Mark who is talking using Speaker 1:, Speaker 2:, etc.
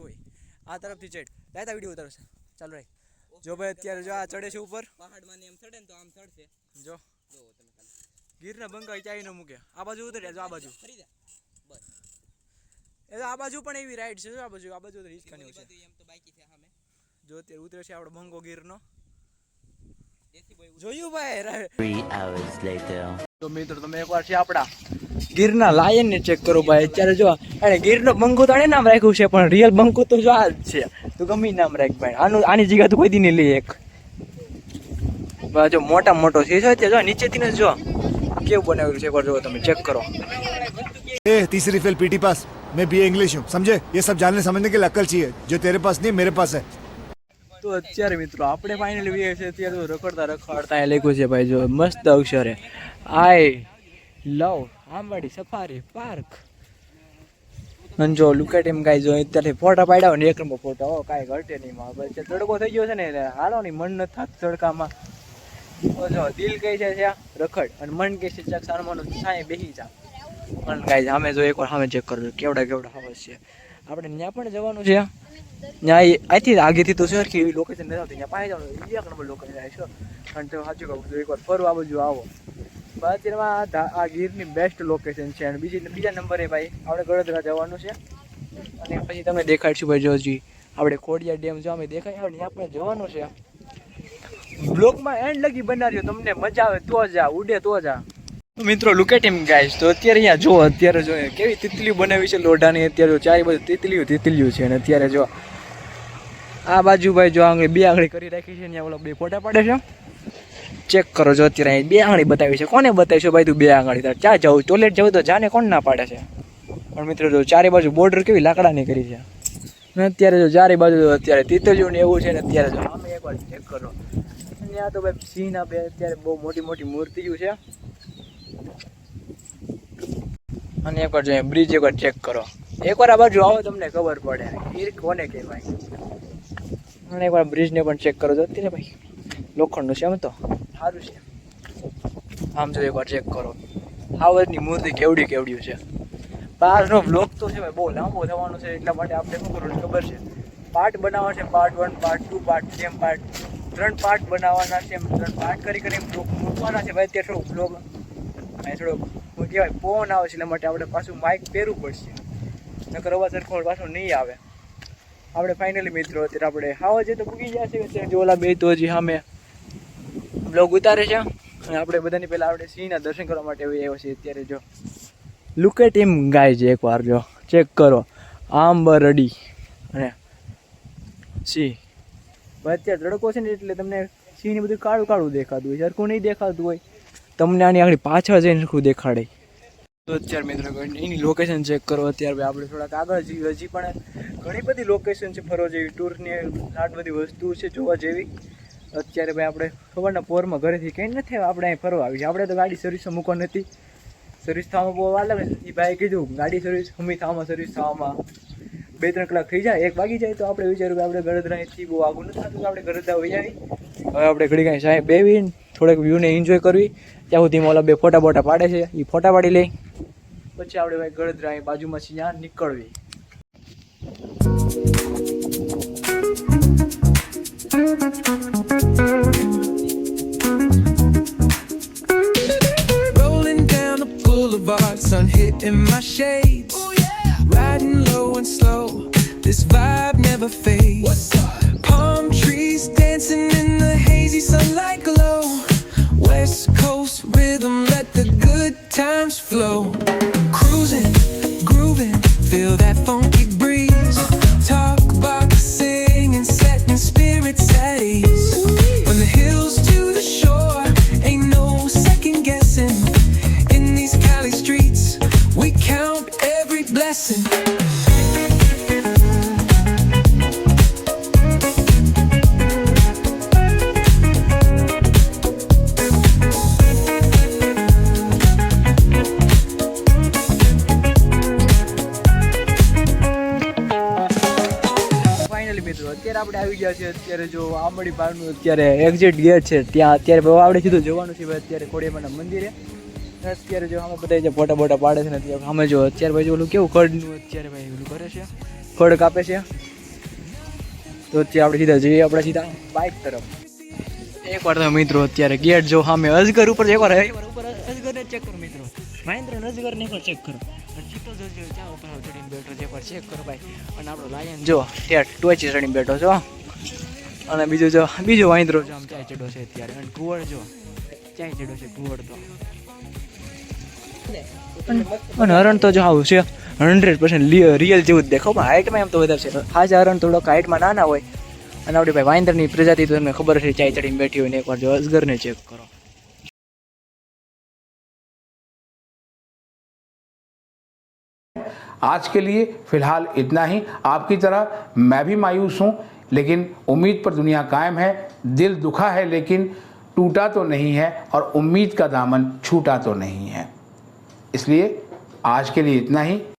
Speaker 1: હોય આ તરફથી ચડ લાયતા વિડિયો ઉતારશે ચાલો રાખ જો ભાઈ અત્યારે જો આ ચડે છે ઉપર
Speaker 2: પહાડમાં ને એમ ચડે ને તો આમ ચડશે
Speaker 1: જો
Speaker 2: જો તમે ખાલી
Speaker 1: ગીરના બંકા ચાઈ ન મૂકે આ બાજુ ઉતર્યા જો આ બાજુ
Speaker 2: ફરી જા બસ
Speaker 1: એ આ બાજુ પણ એવી રાઈડ છે જો આ બાજુ તો હિચકાની છે
Speaker 2: એમ તો બાકી છે સામે
Speaker 1: જો અત્યારે ઉતરે છે આપણો બંકો ગીરનો
Speaker 2: દેશી બોય
Speaker 1: જોયું ભાઈ
Speaker 3: 3 hours later.
Speaker 1: તો મિત્રો તમે એકવાર છે આપડા ગીરના લાયન ને ચેક કરો ભાઈ અત્યારે જો અને ગીરનો બંકો તો આને નામ રાખ્યું છે પણ રિયલ બંકો તો જો આ જ છે તું ગમે નામ રાખ ભાઈ આની જગ્યા તો કોઈ દી નહીં લે એક જો મોટા મોટો છે જો નીચેથી ને જો કેવું બનાવેલું છે એકવાર જો તમે ચેક કરો
Speaker 4: ए तीसरी फेल पीटी पास मैं बीए इंग्लिश हूँ समझे ये सब जानने समझने के लिए अक्ल चाहिए जो तेरे पास नहीं मेरे पास है
Speaker 1: તો અત્યારે મિત્રો આપણે ફાઇનલી વીએ છે અત્યારે તો રખડતા એ લખ્યું છે ભાઈ જો મસ્ત અક્ષરે આઈ લવ આંબાડી સફારી પાર્ક અને જો લુક એટ હિમ ગાઈઝ જો અત્યારે ફોટા પાડ્યા ને એક નંબર ફોટા હો કાંઈ ઘટે નહીં માં ભાઈ તડકો થઈ ગયો છે ને હાલો નહીં મન નથી થતું તડકામાં જો દિલ કહે છે રખડ અને મન કહે છે ચાક સારમાનું સાંય બેસી જા પણ ગાઈઝ સામે જો એકવાર સામે ચેક કરજો કેવડા હવસ છે આપણે ત્યાં પણ જવાનું છે ત્યાં અહીંથી આગેથી તો સરખી એવી લોકેશન નથી આવતી ત્યાં પાસે જવાનું એક નંબર લોકેશન આવે છે અને તો સાચું કહું તો એકવાર ફરવા આ બાજુ આવો અત્યારમાં આ ગીરની બેસ્ટ લોકેશન છે અને બીજા નંબરે ભાઈ આપણે ગળદરા જવાનું છે અને પછી તમને દેખાડશું ભાઈ જો હજી આપણે ખોડિયા ડેમ જો અમે દેખાય આવે ત્યાં આપણે જવાનું છે બ્લોગમાં એન્ડ લગી બનાવ્યો તમને મજા આવે તો જા ઉડે તો જા મિત્રો લુક એટ હિમ ગાઈઝ તો અત્યારે અહીંયા જો અત્યારે જો કેવી તિતલીઓ બનાવી છે લોઢાની અત્યારે ચારે બાજુ તિતલીઓ છે અને અત્યારે જો આ બાજુ ભાઈ જો આંગળી બે આંગળી કરી રાખી છે ત્યાં ઓલા બે ફોટા પાડે છે ચેક કરો જો અત્યારે અહીં બે આંગળી બતાવી છે કોને બતાવીશું ભાઈ તું બે આંગળી તાર ચા જવું ટોયલેટ જવું તો જાને કોણ ના પાડે છે પણ મિત્રો જો ચારે બાજુ બોર્ડર કેવી લાકડાની કરી છે અને અત્યારે જો ચારે બાજુ અત્યારે તિતલીઓ ને એવું છે ને અત્યારે જો આમે એકવાર ચેક કરો ત્યાં તો ભાઈ સિંહના બે અત્યારે બહુ મોટી મોટી મૂર્તિઓ છે અને એકવાર જો બ્રિજ એકવાર ચેક કરો એકવાર આ બાજુ આવો તમને ખબર પડે એ કોને કહેવાય અને એકવાર બ્રિજને પણ ચેક કરો છો અત્યારે ભાઈ લોખંડનું છે આમ તો સારું છે આમ જો એકવાર ચેક કરો આવડની મૂર્તિ કેવડી છે બહારનો બ્લોગ તો છે ભાઈ બહુ લાંબો થવાનો છે એટલા માટે આપણે શું કરવું ખબર છે પાર્ટ બનાવવા છે પાર્ટ 1 પાર્ટ 2 પાર્ટ 3 પાર્ટ બનાવવાના છે એમ 3 પાર્ટ કરી મૂકવાના છે ભાઈ ત્યાં થોડું બ્લોગ અહીં થોડોક શું કહેવાય ફોન આવે છે એટલા માટે આપણે પાછું માઇક પહેરવું પડશે નકર અવાજ સરખો પાછું નહીં આવે આપણે ફાઇનલી મિત્રો અત્યારે આપણે હાવા જે તો પૂગી ગયા છે અત્યારે જો ઓલા બે તો હજી સામે બ્લોગ ઉતારે છે અને આપણે બધાની પહેલાં આપણે સિંહના દર્શન કરવા માટે આવ્યા છીએ અત્યારે જો લુક એટ હિમ ગાઈઝ એકવાર જો ચેક કરો આંબરડી અને સિંહ અત્યારે તડકો છે ને એટલે તમને સિંહને બધું કાળું કાળું દેખાતું હોય સરખું નહીં દેખાતું હોય તમને આની આગળ પાછળ જઈને સરખું દેખાડે તો અત્યારે મિત્રો એની લોકેશન ચેક કરો અત્યારે આપણે થોડાક આગળ જઈએ હજી પણ ઘણી બધી લોકેશન છે ફરવા જેવી ટૂરની આટલી બધી વસ્તુ છે જોવા જેવી અત્યારે ભાઈ આપણે ખબરના પોરમાં ઘરેથી કંઈ નથી આપણે અહીં ફરવા આવી છે આપણે તો ગાડી સર્વિસમાં મૂકવા નથી સર્વિસ થવામાં બહુ વાર લાગે એ ભાઈ કીધું ગાડી સર્વિસ સર્વિસ થવામાં 2-3 કલાક થઈ જાય 1 વાગી જાય તો આપણે વિચાર્યું કે આપણે ગળદરાથી બહુ આગું નથી થતું આપણે ગળદરા વહી આવી હવે આપણે ઘડી કાંઈ સાહેબ બેવીને થોડેક વ્યૂને એન્જોય કરવી ત્યાં સુધી ઓલા બે ફોટા બોટા પાડે છે એ ફોટા પાડી લઈ પછી આપણે ભાઈ ગળદરા અહીં બાજુમાં ત્યાં નીકળવી
Speaker 5: Rolling down the boulevard, sun hitting my shades. Riding low and slow, this vibe never fades. Palm trees dancing in the hazy sunlight glow. West Coast rhythm, let the good times flow. Cruising, grooving, feel that funky breeze. Talk boxing and setting spirits at ease. From the hills to the shore, ain't no second guessing. In these Cali streets, we count every blessing.
Speaker 1: અત્યારે આપણે આવી ગયા છીએ અત્યારે જો આંબડી પારનું અત્યારે exit gate છે ત્યાં અત્યારે આપણે સીધું જવાનું છે અત્યારે ખોડિયામાના મંદિરે અત્યારે જો આમાં બધા જે ફોટા પાડે છે ને અત્યારે અમે જો અત્યારે ભાઈ ઓલું કેવું ખડનું અત્યારે ભાઈ ઓલું કરે છે ખડ કાપે છે તો અત્યારે આપણે સીધા જઈએ આપણે સીધા બાઇક તરફ. એકવાર તમે મિત્રો અત્યારે ગેટ જો સામે અજગર ઉપર એકવાર ઉપર અજગરને ચેક કરો મિત્રો. મહેન્દ્ર અજગરને એકવાર ચેક કરો. અને ચિત્તો જો ચા ઉપર ચડીને બેઠો છે એકવાર ચેક કરો ભાઈ. અને આપણો લાયન જો ઠેઠ ટોચી ચડીને બેઠો છો. અને બીજો વાંદરો જો આમ ચાય ચડ્યો છે અત્યારે. અને કુવડ જો ચાય ચડ્યો છે કુવડ તો. અને હરણ તો જો આવું છે 100% રિયલ જેવું જ દેખો, પણ હાઇટમાં એમ તો વધારે છે. હાજા હરણ થોડોક હાઇટમાં નાના હોય. અને આપણી ભાઈ વાંદરની પ્રજાતિ તો તમને ખબર છે ચાય ચડીને બેઠી હોય ને એકવાર જો અજગરને ચેક કરો.
Speaker 3: आज के लिए फिलहाल इतना ही. आपकी तरह मैं भी मायूस हूँ, लेकिन उम्मीद पर दुनिया कायम है. दिल दुखा है लेकिन टूटा तो नहीं है, और उम्मीद का दामन छूटा तो नहीं है. इसलिए आज के लिए इतना ही.